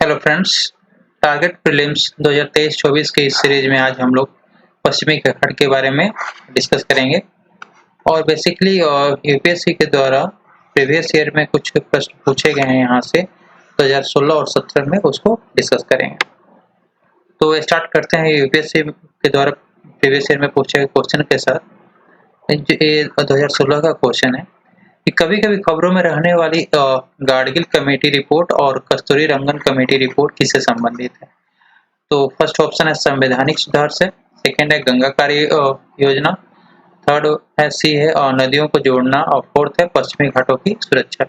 Hello friends, target prelims 2023-24 के इस series में आज हम लोग पश्चिमी घाट के बारे में डिस्कस करेंगे और बेसिकली यूपीएससी के द्वारा प्रीवियस ईयर में कुछ प्रश्न पूछे गए हैं यहाँ से 2016 और 17 में उसको डिस्कस करेंगे। तो स्टार्ट करते हैं यूपीएससी के द्वारा प्रीवियस ईयर में पूछे गए क्वेश्चन के साथ। ये 2016 का क्वेश्चन है कि कभी-कभी खबरों में रहने वाली गाडगिल कमेटी रिपोर्ट और कस्तूरी रंगन कमेटी रिपोर्ट किससे संबंधित है? तो फर्स्ट ऑप्शन है संवैधानिक सुधार से, सेकंड है गंगा कार्य योजना, थर्ड है सी है नदियों को जोड़ना और फोर्थ है पश्चिमी घाटों की सुरक्षा।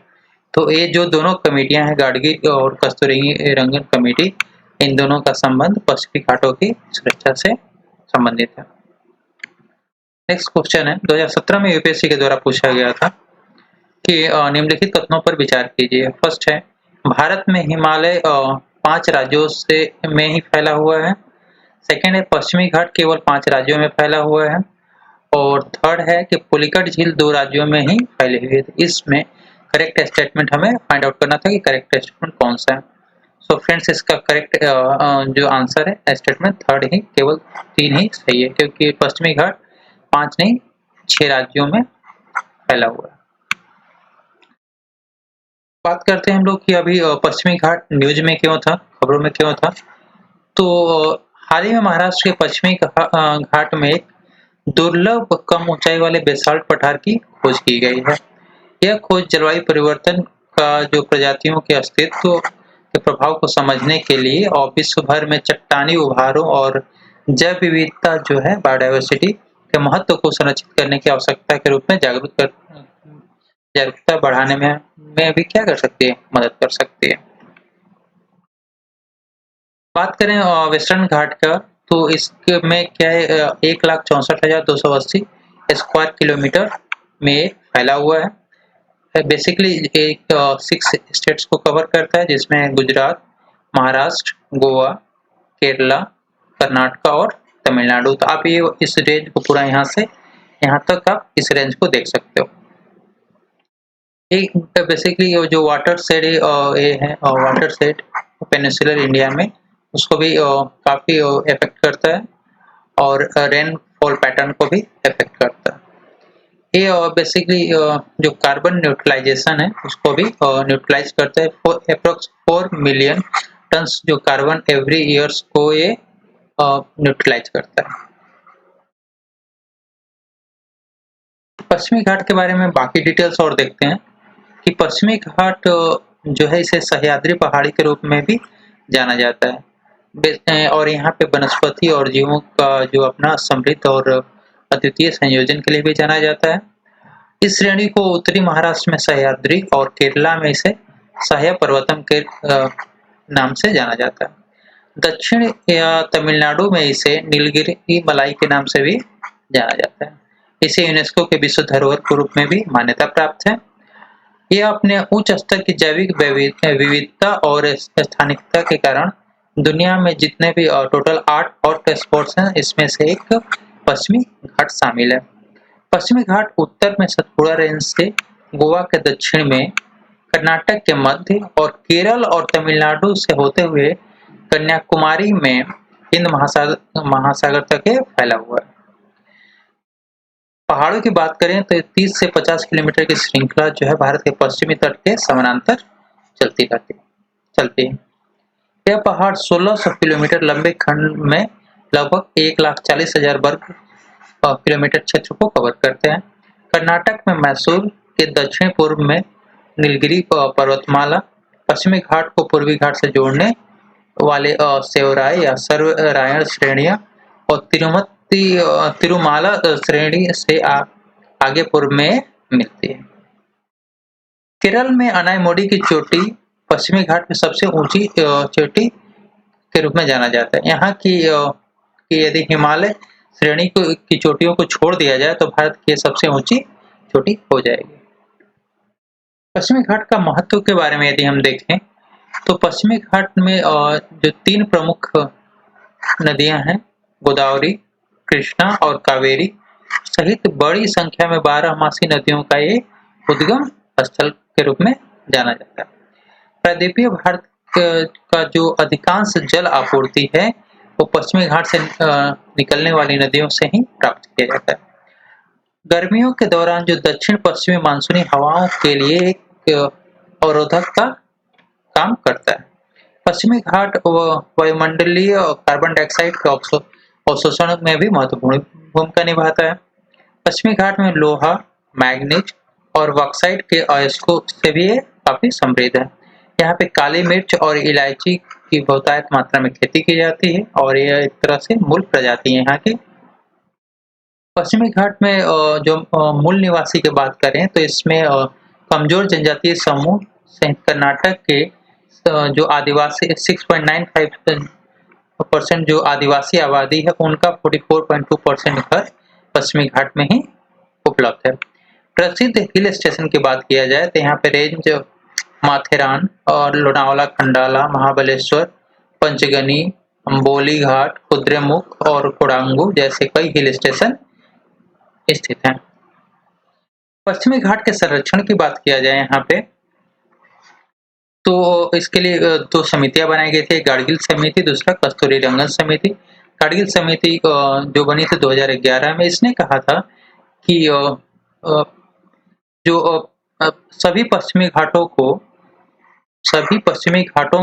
तो ये जो दोनों कमेटियां हैं गाडगिल और कस्तूरी रंगन कमेटी, इन दोनों का संबंध पश्चिमी घाटों की सुरक्षा से संबंधित है। नेक्स्ट क्वेश्चन है 2017 में यूपीएससी के द्वारा पूछा गया था कि निम्नलिखित कथनों पर विचार कीजिए। फर्स्ट है भारत में हिमालय 5 राज्यों से में ही फैला हुआ है। सेकंड है पश्चिमी घाट केवल 5 राज्यों में फैला हुआ है और थर्ड है कि पुलिकट झील 2 राज्यों में ही फैली हुई है। इसमें करेक्ट स्टेटमेंट हमें फाइंड आउट करना था कि करेक्ट स्टेटमेंट कौन सा है। सो फ्रेंड्स, इसका करेक्ट जो आंसर है स्टेटमेंट थर्ड ही, केवल 3 ही सही है क्योंकि पश्चिमी घाट 5 नहीं 6 राज्यों में फैला हुआ है। बात करते हैं हम लोग कि अभी पश्चिमी घाट न्यूज में क्यों था, खबरों में क्यों था। तो हाल ही में महाराष्ट्र के पश्चिमी घाट में एक दुर्लभ कम ऊंचाई वाले बेसाल्ट पठार की खोज की गई है। यह खोज जलवायु परिवर्तन का जो प्रजातियों के अस्तित्व के प्रभाव को समझने के लिए और विश्व भर में चट्टानी उभारों और जैव विविधता जो है बायोडायवर्सिटी के महत्व को संरक्षित करने की आवश्यकता के रूप में जागरूकता बढ़ाने में भी क्या कर सकती है, मदद कर सकती है। बात करें वेस्टर्न घाट का, तो इसमें क्या है 1,64,280 स्क्वायर किलोमीटर में फैला हुआ है। बेसिकली एक 6 स्टेट्स को कवर करता है जिसमें गुजरात, महाराष्ट्र, गोवा, केरला, कर्नाटक और तमिलनाडु। तो आप ये इस रेंज को पूरा यहाँ से यहाँ तक आप इस रेंज को देख सकते हो। एक बेसिकली जो वाटर शेड ये है वाटर शेड पेनिनसुलर इंडिया में उसको भी काफी इफेक्ट करता है और रेनफॉल पैटर्न को भी इफेक्ट करता है। ये बेसिकली जो कार्बन न्यूट्रलाइजेशन है उसको भी न्यूट्रलाइज करता है। अप्रोक्स 4 मिलियन टन्स जो कार्बन एवरी ईयर्स को ये न्यूट्रलाइज करता है। पश्चिमी घाट के बारे में बाकी डिटेल्स और देखते हैं कि पश्चिमी घाट जो है इसे सह्याद्री पहाड़ी के रूप में भी जाना जाता है और यहाँ पे वनस्पति और जीवों का जो अपना समृद्ध और अद्वितीय संयोजन के लिए भी जाना जाता है। इस श्रेणी को उत्तरी महाराष्ट्र में सह्याद्री और केरला में इसे सह्य पर्वतम के नाम से जाना जाता है। दक्षिण या तमिलनाडु में इसे नीलगिरी मलाई के नाम से भी जाना जाता है। इसे यूनेस्को के विश्व धरोहर के रूप में भी मान्यता प्राप्त है। यह अपने उच्च स्तर की जैविक विविधता और स्थानिकता के कारण दुनिया में जितने भी टोटल 8 हॉट स्पॉट्स हैं इसमें से एक पश्चिमी घाट शामिल है। पश्चिमी घाट उत्तर में सतपुड़ा रेंज से गोवा के दक्षिण में, कर्नाटक के मध्य और केरल और तमिलनाडु से होते हुए कन्याकुमारी में हिंद महासागर तक फैला हुआ है। पहाड़ों की बात करें तो 30 से 50 किलोमीटर की श्रृंखला जो है भारत के पश्चिमी तट के समानांतर चलती है। यह पहाड़ 1600 किलोमीटर लंबे खंड में लगभग 1,40,000 वर्ग किलोमीटर क्षेत्र को कवर करते हैं। कर्नाटक में मैसूर के दक्षिण पूर्व में नीलगिरी पर्वतमाला, पश्चिमी घाट को पूर्वी घाट से जोड़ने वाले सेवराय या सर्वरायण श्रेणियां और तिरुमाला श्रेणी से आगे पूर्व में मिलती है। केरल में अनायमोडी की चोटी पश्चिमी घाट में सबसे ऊंची चोटी के रूप में जाना जाता है। यहाँ की यदि हिमालय श्रेणी की चोटियों को छोड़ दिया जाए तो भारत की सबसे ऊंची चोटी हो जाएगी। पश्चिमी घाट का महत्व के बारे में यदि हम देखें तो पश्चिमी घाट में जो 3 प्रमुख नदियां हैं गोदावरी, कृष्णा और कावेरी सहित बड़ी संख्या में 12मासी नदियों का ये उद्गम स्थल के रूप में जाना जाता है। प्रायद्वीपीय भारत का जो अधिकांश जल आपूर्ति है वो पश्चिमी घाट से निकलने वाली नदियों से ही प्राप्त किया जाता है। गर्मियों के दौरान जो दक्षिण पश्चिमी मानसूनी हवाओं के लिए एक अवरोधक का काम करता है। पश्चिमी घाट वायुमंडलीय कार्बन डाइऑक्साइड के अवशोषण में भी महत्वपूर्ण भूमिका निभाता है। पश्चिमी घाट में लोहा, मैग्नीज और बॉक्साइट के अयस्कों से भी ये काफी समृद्ध है। यहाँ पे काली मिर्च और इलायची की बहुतायत मात्रा में खेती की जाती है और यह एक तरह से मूल प्रजाति है यहाँ की। पश्चिमी घाट में जो मूल निवासी की बात करें तो इसमें कमजोर जनजातीय समूह सहित कर्नाटक के जो आदिवासी 6.95% जो आदिवासी आबादी है उनका 44.2% घर पश्चिमी घाट में ही उपलब्ध है। प्रसिद्ध हिल स्टेशन की बात किया जाए तो यहाँ पे रेंज माथेरान और लोनावाला, खंडाला, महाबलेश्वर, पंचगनी, अंबोली घाट, कुद्रेमुख और कोडांगू जैसे कई हिल स्टेशन स्थित हैं। पश्चिमी घाट के संरक्षण की बात किया जाए यहाँ पे तो इसके लिए दो समितियां बनाई गई थी, गाडगिल समिति, दूसरा कस्तूरी रंगन समिति। गाडगिल समिति जो बनी थी 2011 में, इसने कहा था कि जो सभी पश्चिमी घाटों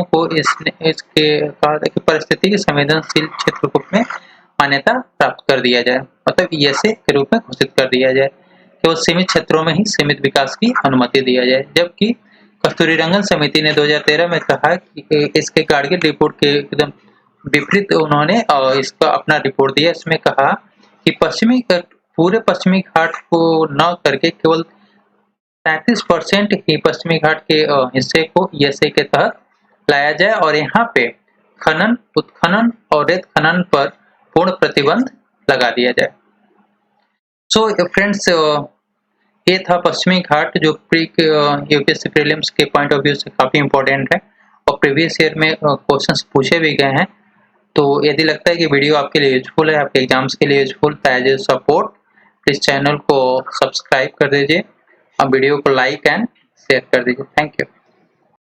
को इसके कहा था कि परिस्थिति के संवेदनशील क्षेत्र के रूप में मान्यता प्राप्त कर दिया जाए, मतलब ईएसए के रूप में घोषित कर दिया जाए। केवल सीमित क्षेत्रों में ही सीमित विकास की अनुमति दिया जाए। जबकि कस्तूरी रंगन समिति ने 2013 में कहा कि इसके गाडगिल रिपोर्ट के एकदम विपरीत उन्होंने इसका अपना रिपोर्ट दिया। इसमें कहा कि पूरे पश्चिमी घाट को न करके केवल 33% ही पश्चिमी घाट के हिस्से को ईएसए के तहत लाया जाए और यहाँ पे खनन, उत्खनन और रेत खनन पर पूर्ण प्रतिबंध लगा दिया जाए। सो फ्रेंड्स, ये था पश्चिमी घाट जो यूपीएससी प्रीलिम्स के पॉइंट ऑफ व्यू से काफी इंपॉर्टेंट है और प्रीवियस ईयर में क्वेश्चंस पूछे भी गए हैं। तो यदि लगता है कि वीडियो आपके लिए यूजफुल है, आपके एग्जाम्स के लिए यूजफुल है, as a support please channel को सब्सक्राइब कर दीजिए और वीडियो को लाइक एंड शेयर कर दीजिए। Thank you.